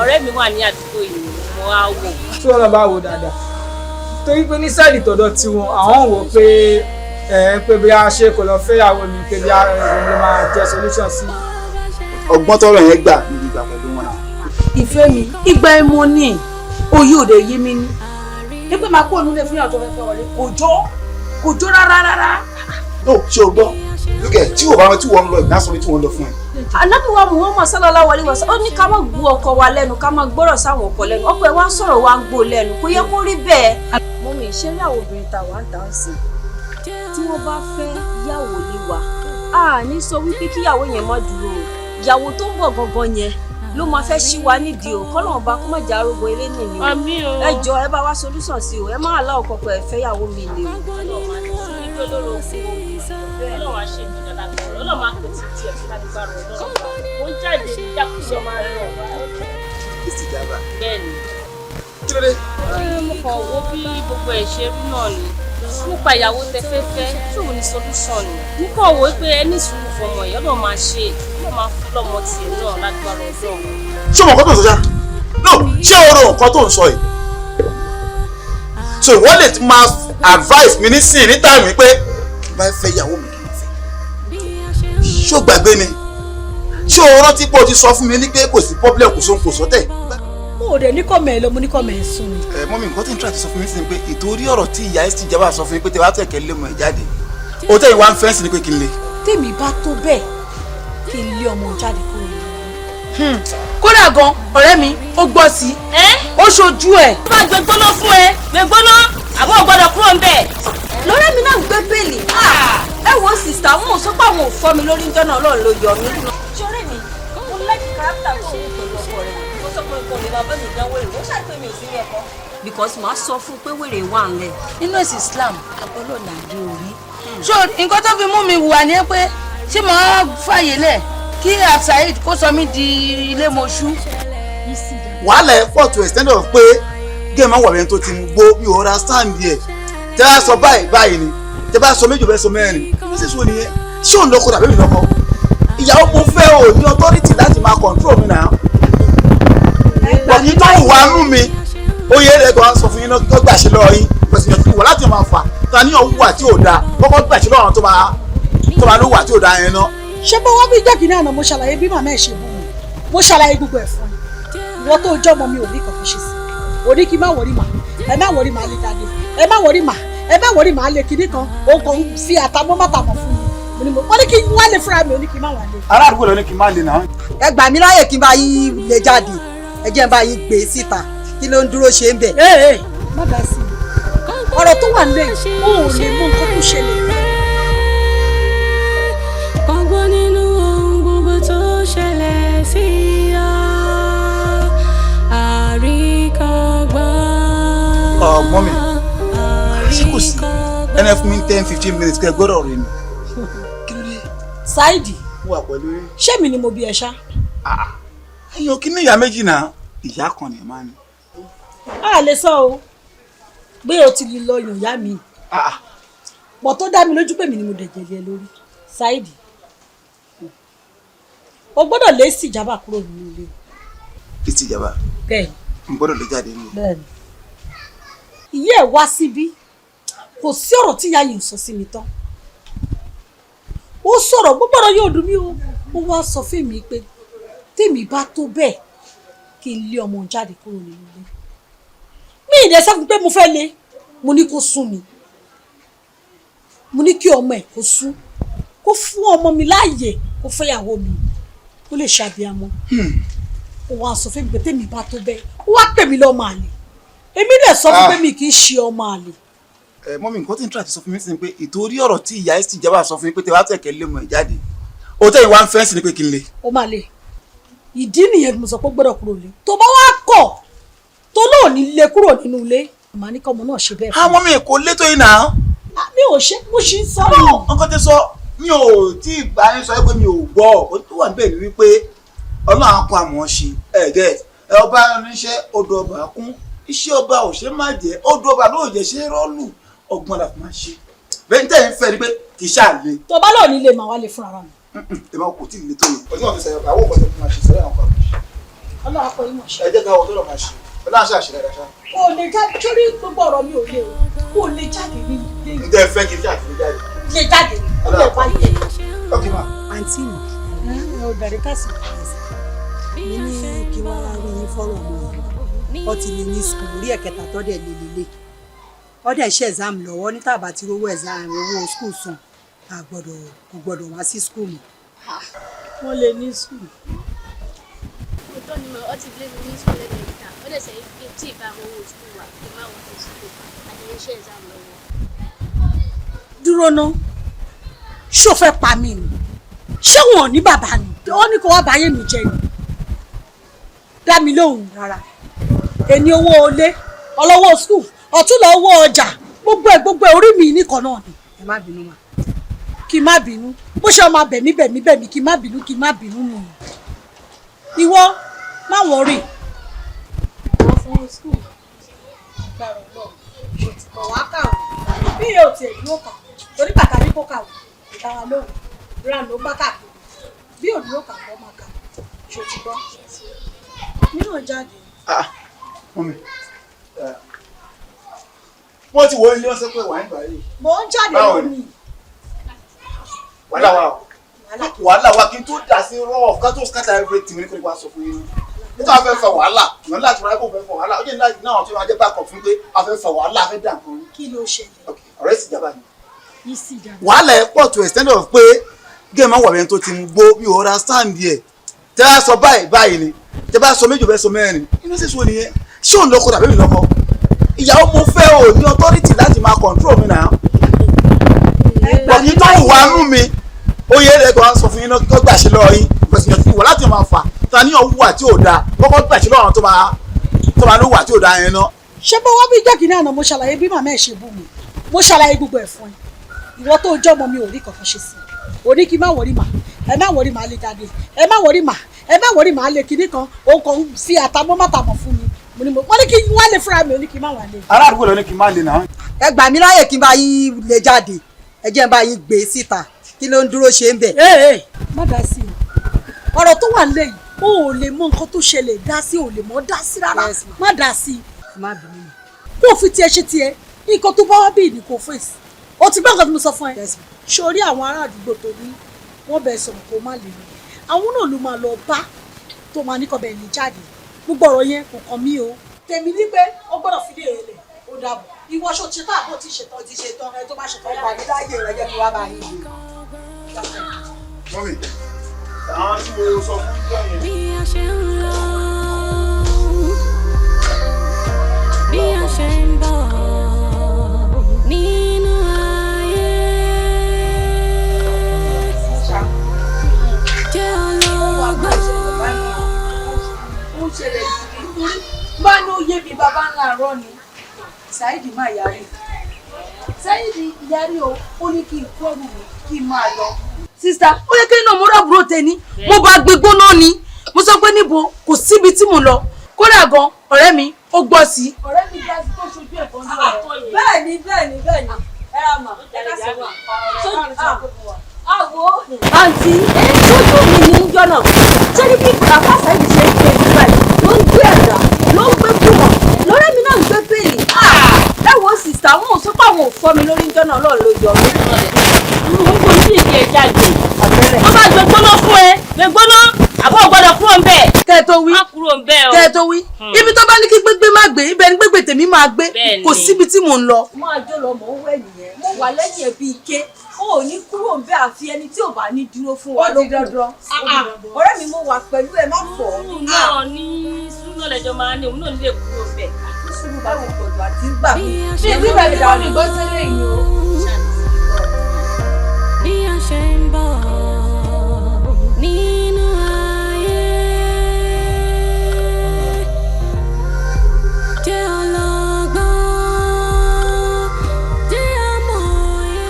Ọ̀rẹ́ mi wà ní àdúgbò yìí mo wá wò. Tí wọ́n bá wò dáadáa torí pé ní sáìdì tọ̀dọ̀ tí wọn àwọn wò pé bí a ṣe kò lọ fẹ́yàwó mi pé bí a lè máa jẹ́ solution sí. Ọgbọ́n tọrọ yẹn gbà níbi ìgbà pẹ̀lú wọn. Ìfẹ́ mi ìgbà ẹmọ ní oyè òde yí mi ní. Nígbà máa kó onúlé fún ìyàwó tó fẹ́ wọlé kò jó rárá. No, ṣé o gbọ́? Lókè tí o bá wọn tí wọ́n lọ ìdásọ́rí tí wọ́n lọ fún ẹ. Ànábì wa Muhammad sallallahu alaihi wasallam ó ní ká má gbọ́ ọkọ wa lẹ́nu ká má gbọ́rọ̀ sáwọn ọkọ lẹ́nu ọkọ ẹ̀ wá sọ̀rọ̀ wa ń gbọ́ lẹ́nu kò yẹ kó rí bẹ́ẹ̀. Mo mi ìṣeré àwọn obìnrin ta wà ń tà ń sìn tí wọ́n bá fẹ́ yàwó lé wa a ní sọ wípé kíyàwó yẹn má dúró o ìyàwó tó ń bọ̀ gangan yẹn ló máa fẹ́ ṣí wa nídìí o kọ́lọ́run bá kó má jà arógbó eré nìyí o ẹ jọ ẹ bá wá solution sí o ẹ má àlá ọkọ pẹ̀ fẹ́ yàwó mi lé o. Ọlọ́run máa pèsè tiẹ̀ fún agbára Ọlọ́run. Ó jáde ìjákùsọ máa rẹ̀ wá. Ìsìjàmbá. Bẹ́ẹ̀ni. Kí ló dé? Mo kàn wo bí gbogbo ẹ̀ ṣe rí náà ni. Nípa ìyàwó tẹfẹ́fẹ́ tí òun ní solution ni. Mo kàn wò pé ẹni sùúrù fọmọ yẹn Ọlọ́run máa ṣe Ọlọ́run máa fún lọ́mọ tiẹ̀ náà lágbára Ọlọ́run. Ṣé o mọ̀ nǹkan tó ń sọ ṣá? No, ṣé o rò nǹkan tó ń sọ yìí? So wọ́n lè máa advice mi nísìnyí ní táìmù pé bá fẹ́ ìyàwó mi. Ṣó gbàgbé ni ṣé o rántí pé o ti sọ fún mi ní pé kò sí problem kò sóhun kò sọ́tẹ̀. Mo dẹ̀ ní kọ́mẹ̀ lọ mo ní kọ́mẹ̀ sùn. Mọ́mí nǹkan tí n tíra ti sọ fún mi sí ni pé ìtorí ọ̀rọ̀ tí ìyá ẹ̀sìn ìjọba sọ fún mi pé tẹ wá tẹ̀kẹ́ lé mọ̀ ẹ̀ jáde o tẹ́ ìwà ń fẹ́ǹsì ni pé kí n lè. Tèmi bá tó bẹ́ẹ̀ kí n lé ọmọ jáde kúrò nínú. Kódà gan ọ̀rẹ́ mi ó gbọ́ sí ó ṣojú ẹ̀. Ó máa gbé gbóná fún ẹ gbé gbóná àbọ̀ ò gbọ́dọ̀ kúrò ń bẹ̀. Lọ́rẹ́ mi náà gbé bẹ́ẹ̀lì. Ẹ wo sista wọn ò sọ pé àwọn ò fọ́ mi lórí ìjọ náà Ọlọ́run ló yọ mí. Ṣọ̀rẹ́ mi mo like character tó ń pẹ̀lú ọkọ rẹ̀ ó sọ pé kò lè máa bá mi dánwò rẹ̀ ó ṣàpè mi ò sí ní ẹ̀kọ́. Because màá sọ fún pé wèrè wà ńlẹ̀. Nínú ẹ̀sìn Islam àbọ̀lọ̀ nàdí orí. So nǹkan tó fi mú mi wùwà ni pé ṣé màá fàyè lẹ̀ kí Saheed kó sọ mí di ilé mọ̀ṣú. Wàhálà ẹ̀ pọ̀ to extent of pé géèmù àwọn ọ̀rẹ́ tó ti mú gbó mi ò understand yẹ tẹ́ bá sọ báyìí ni tẹ́ bá sọ méjì bẹ́ẹ̀ sọ mẹ́rin ní sísú nìyẹn ṣé òun lọ́kọ tàbí mi lọ́kọ ìyàwó mo fẹ́ o ní authority láti máa control mi náà ọ̀yìn tó wà nù mí oyè rẹ̀ gan sọ fún yín náà tó gbàṣẹ lọ́wọ́ yín pẹ̀sì yẹn tó wà láti máa fà ta ní ọ̀hún wà tí ò dáa kọ́kọ́ gbàṣẹ lọ́wọ́ tó máa ló wà tí ò dáa yẹn náà. Ṣé bó wá bí ìjọ́ kìíní àná mo ṣàlàyé bí màmá ẹ̀ ṣe bú mi mo ṣàlàyé gbogbo ẹ̀ fún mi ìwọ tó jọ́ ọmọ mi ò ní kankan ṣe sí i ò ní kí n má wọrí mà ẹ má wọrí mà lè jáde ẹ má wọrí mà lè kíní kan òun kò fi àtàmọ́ mọ́tàmọ́ fún mi wọ́n ní kí n wá lè fúnra mi ò ní kí n má wà lè. Ará àdúgbò lọ ní kí n má lè náà. Ẹ gbà mí láyè kí n bá yín lè jáde ẹ jẹ́ n bá yín gbé síta kí ló ń dúró ṣe ń bẹ̀. Má bàa sí i ọ̀rọ̀ tó wà nílẹ̀ yìí ó ò lè mú nǹkan tó ṣẹlẹ̀. Ọgbọ́n nínú ohun gbogbo tó ṣẹlẹ̀ sí ọ àríkọ́gbọ́n. Ọmọ mi ṣé kò sí ẹnẹ fún mi 10-15 minutes kẹ gbọ́dọ̀ rí mi. Saheed wà pẹ̀lú yín. ṣé mi ni mo bí ẹ ṣá. ẹ̀yin ò kí ní ìyá méjì náà ìyá kan ni ẹ máa ní. a lè sọ o pé o ti lọ yàn ìyá mi pọ̀ tó dá mi lójú pé mi ni mo dẹ̀ jẹ̀jẹ̀ lórí Saheed o gbọ́dọ̀ lé sí ìjábà kúrò nínú ilé. ètí ìjàmbá. bẹ́ẹ̀ni. n gbọ́dọ̀ lè jáde nínú. bẹ́ẹ̀ni. ìyá ẹ̀ wá síbí kò sí ọ̀rọ̀ tí ìyá yìí ń sọ sí mi tán ó sọ̀rọ̀ gbogbo ọ̀rọ̀ yóò dùn mí o ó wá sọ fún mi pé tèmi bá tó bẹ́ẹ̀ kí n lé ọmọ jáde kúrò nínú ilé mi ìdẹ sọ pé mo fẹ́ lé mo ní kó sún mi mo ní kí ọmọ ẹ̀ kó sún kó fún ọmọ mi láàyè kó fẹ́yàwó mi kó lè ṣàbíamọ ó wá sọ fún mi pé tèmi bá tó bẹ́ẹ̀ ó wá pè mí lọ́mọ àlè èmi dẹ̀ sọ fún pé mi kì í ṣe ọmọ àlè. Mọ́mí nǹkan tí n tíra ti sọ fún mi sí ni pé ìtorí ọ̀rọ̀ tí ìyá ẹ̀sìn ìjàmbá sọ fún mi pé tẹ wá tẹ̀kẹ́ lé mọ̀ ẹ̀ jáde ó tẹ̀yìn wá ń fẹ́ sí ni pé kí n lè. ó máa lè ìdí nìyẹn mo sọ pé gbọ́dọ̀ kúrò lé tó bá wá kọ̀ tó náà ní lé kúrò nínú ilé màá ní kọ́mọ náà ṣe bẹ́ẹ̀ fún mi. Mọ́mí kò lé tó yìí náà. mi ò ṣe mo ṣì ń sọ náà. nǹkan tí sọ mi ò tí ì bá yín sọ pé mi ò gbọ́ ó tó wà níbẹ̀ ni wípé ọlọ́run á kó àmọ́ ṣe ọba oníṣẹ́ odò ọba kún iṣẹ́ ọba ò ṣe má jẹ́ odò ọba ló jẹ́ ṣe rọ́ọ̀lù ọgbọ́n la fi máa ṣe bẹ́ẹ̀ ní tẹ̀yìn fẹ́ ni pé kì í ṣàlè. tó bá lọ nílé màá wá lè fúnra mi. ẹ máa kò tí ì lè tó yẹ ọjọ́ wọn fi sẹ́yìn àwọn òkú ọ̀sẹ̀ tó máa ṣe sẹ́yìn àwọn kan. ọlọ́run akọ yín mọ̀ ṣe. ẹ jẹ́ ká wọ́n tó lọ máa ṣe ọlọ́run àṣà àṣẹ dáadáa ṣá. o lè jáde sórí gbogbo ọ̀rọ̀ mi ò lè o lè jáde ní ilé yìí. ǹjẹ́ ẹ fẹ́ kí n jáde jáde. lè jáde ó lè wá ilé. ok ma. àǹtí mi ẹ ò dàrí kásì. mi ní kí wọ́n wá rí yín fọ́rọ̀ mi ó ti lè ní skul orí ẹ̀kẹta tó dẹ̀ lè lélẹ̀ ó dẹ̀ ṣe exam lọ́wọ́ ní tàbá tí owó exam owó skul sàn kò gbọ́dọ̀ wá sí skul mi. wọ́n lè ní skul. ọjọ́ ni mo ti lé mi ní skul lẹ́nu ìta ó dẹ̀ sẹ́yìn pé tí ìbá owó skul wà kí n má wọ́n fi skul àdéhùn ṣe exam lọ́wọ́. dúró ná ṣó fẹ́ pa mí ni ṣé wọn ò ní bàbá ni ó ní kó wá báyé mi jẹ ni dá mi lóhùn rárá ẹni owó olé ọlọ́wọ́ skul ọ̀tún lọ owó ọjà gbogbo ẹ̀ orí mi nìkan náà ni. ẹ má bínú mà. kí n má bínú bó ṣe ọmọ bẹ̀mí kí n má bínú nù. ìwọ má wọ́n rìn. wọ́n fún skul gbàrọ̀ lọ kò wá kàwé bí yóò tiẹ̀ dúró kà torí bàtà ní kó kàwé ìdára lóhùn rà ló bá kàwé bí ò dúró kà lọ́ máa kà ṣe ti gbọ́ nínú jáde. Mọ́mí wọ́n ti wọ ilé ọ̀sẹ̀ pé wà ń gbà yìí. mo ń jáde lónìí. wàhálà wa kí n tó dà sí rọ́ọ̀ ká tó scatter everything ní kò ní wá sọ fún yín. nítorí a fẹ́ fẹ́ wàhálà ìwọ̀n láti rà kó fẹ́ fẹ́ wàhálà ó jẹ́ láti náà tí wọ́n á jẹ́ bá kọ̀ fún pé a fẹ́ fẹ́ wàhálà a fẹ́ dà nǹkan. kí ló ṣẹlẹ̀. ọ̀rẹ́ sì jábà ni. ìsì jábà. wàhálà ẹ̀ pọ̀ to extent of pé géèmù àwọn ọ̀rẹ́ tó ti ń gbó mi ò understand yẹ tẹ́ bá sọ báyìí ni tẹ́ bá sọ méjì bẹ́ẹ̀ sọ mẹ́rin inú sì sọ nìyẹn ṣé òun lọ́kọ tàbí mi lọ́kọ ìyàwó mo fẹ́ o ní authority láti máa control mi náà òyìn tó wà nù mí oyè rẹ̀ tó wá sọ fún yín náà kó gbàṣẹ lọ́wọ́ yín pẹ̀sìn yẹn wọ̀ láti máa fà ta ní ọ̀hún wà tí ò dáa kọ́kọ́ gbàṣẹ lọ́wọ́ tó máa ló wà tí ò dáa yẹn náà. ṣé bó wá bí ìjọ́ kìíní àná mo ṣàlàyé bí màmá ẹ̀ ṣe bú mi mo ṣàlàyé gbogbo ẹ̀ fún ẹ ìwọ tó jọ́ ọmọ mi ò rí kankan ṣe sí i ò ní kí n má wọrí mà ẹ má wọrí mà á lè jáde ẹ má wọrí mà á lè kinní kan òun kàn ń fi àtàmọ́ mátàmọ́ fún mi wọ́n ní kí n wá lè fúnra mi ò ní kí n má wà lè. ará àdúgbò lọ ní kí n má lè náà. ẹ gbà mí láyè kí n bá yín lè jáde ẹ jẹ́ n bá yín gbé síta kí ló ń dúró ṣe ń bẹ̀. má dá sí i ọ̀rọ̀ tó wà nílẹ̀ yìí o ò lè mọ nǹkan tó ṣẹlẹ̀ dá sí ò lè mọ dá sí rárá má dá sí i. má bínú mi. kó o fi tiẹ̀ ṣe tiẹ̀ nǹkan tó bá wá bí ní kò fèsì o ti gbọ́ nǹkan tí mo sọ fún ẹ sórí àwọn ará àdúgbò tó ní wọ́n bẹ̀ sọ̀rọ̀ kó má lè rìn àwọn náà ló máa lọ bá tó máa ní kọ́ bẹ̀ ní jáde gbogbo ọ̀rọ̀ yẹn kò kàn mí o tèmi ní pé ó gbọ́dọ̀ fi lè rẹ̀ ó dàbọ̀ ìwọ ṣó ti tán àbọ̀ ti ṣetán ẹ tó bá ṣetán ẹ gbà mí láyè rẹ jẹ́ kí wá bá yín lè. mọ́mí àwọn tí mo sọ fún ìjọ yẹn. bí a ṣe ń lọ bí a ṣe ń bọ̀ nínú ayé jẹ́ ọlọ́gbọ́n. ó ń ṣẹlẹ̀ nítorí bá ní ó yé mi bàbá ńlá àárọ̀ ni Saheed máa yarí Saheed yarí o ó ní kí n kó ẹrù mi kí n máa lọ sister ó yẹ kí inú mo rábúrò tẹni mo bá gbé gbóná ni mo sọ pé níbo kò síbi tí mo lọ kódà gan ọ̀rẹ́ mi ó gbọ́ sí. ọ̀rẹ́ mi jẹ́ tó ṣojú ẹ̀kọ́ ní ọ̀rẹ́. bẹ́ẹ̀ni ẹ ra mà ẹ ká sọ wà. àwo àǹtí sójú mi ní í jọ́nà ṣé ní bí àfàṣà yìí ṣe ń gbé ìgbà yìí ló ń gbé ẹ̀dá ló ń gbé kùmọ̀ lọ́rẹ́ mi náà ń gbé pèlè. ẹ wo sìsà wọn ò sọ pé àwọn ò fọ́ mi lórí jọ́nà náà ló yọ mí. mo kò ní ìdí ẹja gbé wọ́n máa gbé gbóná fún ẹ gbé gbóná àbọ̀ gbọ́dọ̀ kúrò ń bẹ̀. kẹ́ ẹ tó wí kẹ́ ẹ tó wí ibi tó bá ní kí gbégbé má gbé ibẹ̀ ní gbégbé tèmi máa gbé kò síbi tí mò ń lọ. máa jó lọ mọ̀ ń wẹ̀ nìyẹn mo wà lẹ́yìn ẹbí ike o ò ní kúrò ń bẹ́ àfi ẹni tí ò bá ní dúró fún wa ló dandan. ọ̀rẹ́ mi mo wà pẹ̀lú ẹ má fọ̀. òun náà ní sùúrù náà lẹ́jọ́ máa ní òun náà nílé kúrò ń bẹ̀. sùúrù bá mi pọ̀jù àti gbà mí. bí ìgbé ìbàdàn àwọn ìgbọ́ sílẹ̀ yìí o. bí a ṣe ń bọ̀ nínú ayé jẹ́ ọlọ́gbọ́n jẹ́ amòye.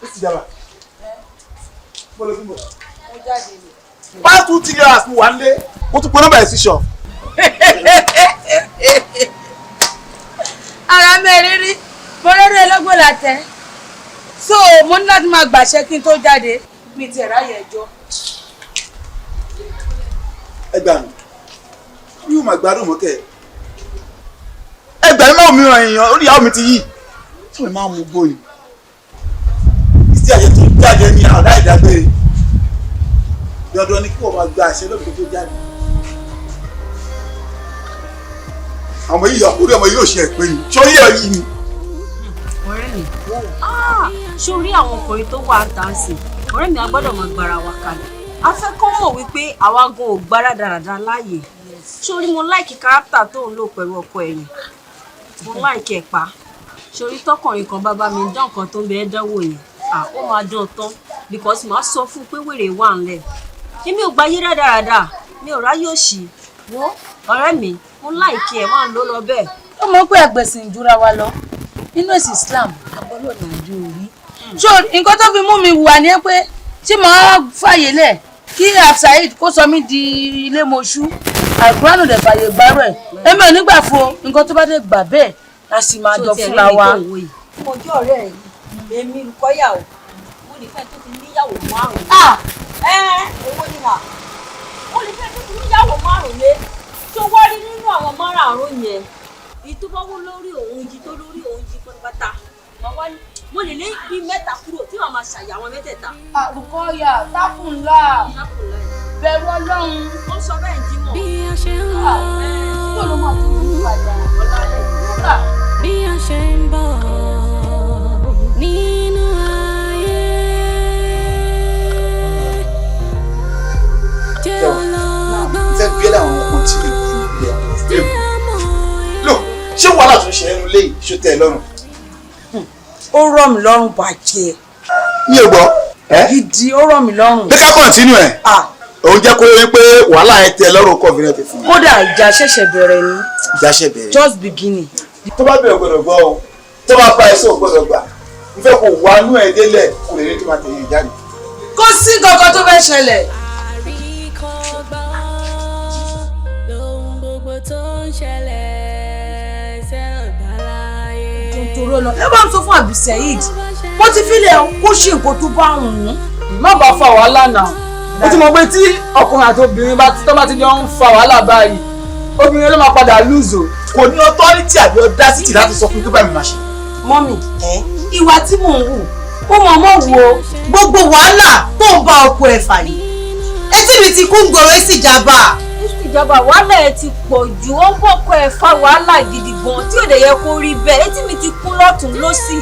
Ó ti dára. Mo lọ sí mo. mo jáde ni. Past 2 years mo wà nílé. Mo tún pọn nọ́mbà ẹ̀ sí ṣọ. ara mẹ́rin rí mo rẹ́rẹ́ lọ́gbọ̀n látẹ̀ so mo ní láti máa gbàṣẹ kí n tó jáde mi ti ráyè ẹjọ́. Ẹ gbà mí. Mi ò máa gbádùn mọ́kẹ́. Ẹ gbà mí máa mi ràn èèyàn orí ìyàwó mi ti yí. Tí mo máa mú gbóyè. Ìsí àjẹ tó jáde ní àdá ìdágbére. Dandan ni kí wọ́n máa gba àṣẹ lóbi tó jáde. Àwọn yìí orí ọmọ yóò ṣe ẹ̀pẹ́ yìí ṣó yíyọ yìí ni. ọ̀rẹ́ mi ṣó rí àwọn ọkùnrin tó wà ń tà sí ọ̀rẹ́ mi a gbọ́dọ̀ máa gbára wa kalẹ̀ a fẹ́ kọ́ mọ̀ wípé àwa gan ò gbára dáradára láàyè ṣó rí mo láìkì kárátà tó ń lò pẹ̀lú ọkọ ẹ̀yìn mo láìkì ẹ̀ pa ṣó rí tọkùnrin kan bá mi dán nǹkan tó ń bẹ ẹ́ dánwò yẹn ó máa dán tán because màá sọ fún un pé wèrè wà ńlẹ̀ èmi ò gbáyé dáradára mi ò ráyè òṣì wo ọ̀rẹ́ mi mo láìkí ẹ̀ máa ń lò lọ bẹ́ẹ̀. ó mọ̀ pé àgbẹ̀sìn ìjúra wa lọ nínú ẹ̀sìn Islam agbọ́dọ̀ nàìjú orí. so nǹkan tó fi mú mi wà ní pé tí màá fàyè lẹ̀ kí Saheed kó sọ mí di ilé mọṣú àìkúránù dẹ̀ fàyè gbárò ẹ̀ èmi ò nígbà fún nǹkan tó bá dé gbà bẹ́ẹ̀ a sì máa jọ fúnra wa. mo jẹ́ ọ̀rẹ́ ẹ̀ èmi kọ́yàwó mo lè fẹ́ tó ti níyàwó márùn-ún. owó ni mà mo lè fẹ́ tó ti níyàwó márùn-ún lé tó wá rí nínú àwọn márààrún yẹn ìtúbọ̀wọ́ lórí òun jí tó lórí òun jí pátápátá mo lè lé bí mẹ́ta kúrò tí màá máa ṣàyà àwọn mẹ́tẹ̀ẹ̀ta. Bukola tákùnlá bẹ̀rù Ọlọ́run ó sọ bẹ́ẹ̀ ń jí mọ́. bí a ṣe ń lọ tó ló máa tún ní ìpàdé ọ̀la bí a ṣe ń bọ̀ nínú ayé jẹ́ ọlọ́gbọ́n Fẹ́ bí ẹ̀dá àwọn ọmọ tí mi kú ní ilé lò ṣé wàhálà tó ṣe ẹnu lé ìṣó tẹ́ ẹ lọ́rùn. ó rọ̀ mí lọ́rùn bàjẹ́. Mi ò gbọ́. Gidi ó rọ̀ mí lọ́rùn. Bí ká kọ̀ǹtínú ẹ̀. Òun jẹ́ kó yẹ pé wàhálà ẹ tẹ́ ẹ lọ́rùn confident fún mi. Kódà ìjà ṣẹ̀ṣẹ̀ bẹ̀rẹ̀ ni. Ìjà ṣẹ̀ bẹ̀rẹ̀. Just beginning. Tó bá bẹ̀rẹ̀ gbọ́dọ̀ gbọ́ o, tó bá bá ẹsẹ̀ ò gbọ́dọ̀ gbà. Mo fẹ́ kó wà nú ẹ̀ délẹ̀ kó lè rí tó máa tẹ̀yìn jáde. Kò sí kankan tó fẹ́ ṣẹlẹ̀. Àríkọ́gbọ́n lóhun gbogbo tó ń ṣẹlẹ̀ sẹ́ọ̀dá láyé. Tòrò lọ ẹ bá ń sọ fún àbí Saheed bó ti fílẹ̀ kó ṣe nǹkan tó bá wùn ún. má bàa fa wàhálà náà ó ti mọ̀ pé tí ọkùnrin àti obìnrin tó bá ti jọ ń fa wàhálà báyìí obìnrin ló máa padà lùzò. Kò ní authority àbí audacity láti sọ fún kí bá mi máa ṣe. Mọ́mì ìwà tí mò ń wù ó mọ̀ mọ́ wo gbogbo wàhálà tó ń bá ọkọ ẹ̀ fà yìí etí mi ti kún gbòòrò ìsìjàmbá. ìjọba wàhálà ẹ ti pọ̀ jù ó ń bọ̀kọ ẹ̀ fa wàhálà gidi gan tí ò dẹ̀ yẹ kó rí bẹ́ẹ̀ etí mi ti kún lọ́tún lọ́sì.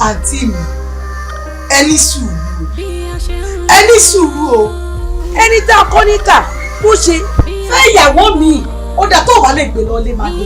àǹtí mi ẹni sùúrù o ẹni tá a kọ́ níta bó ṣe fẹ́ ìyàwó mi ó dà tó wà lè gbé lọ lé máa gbé.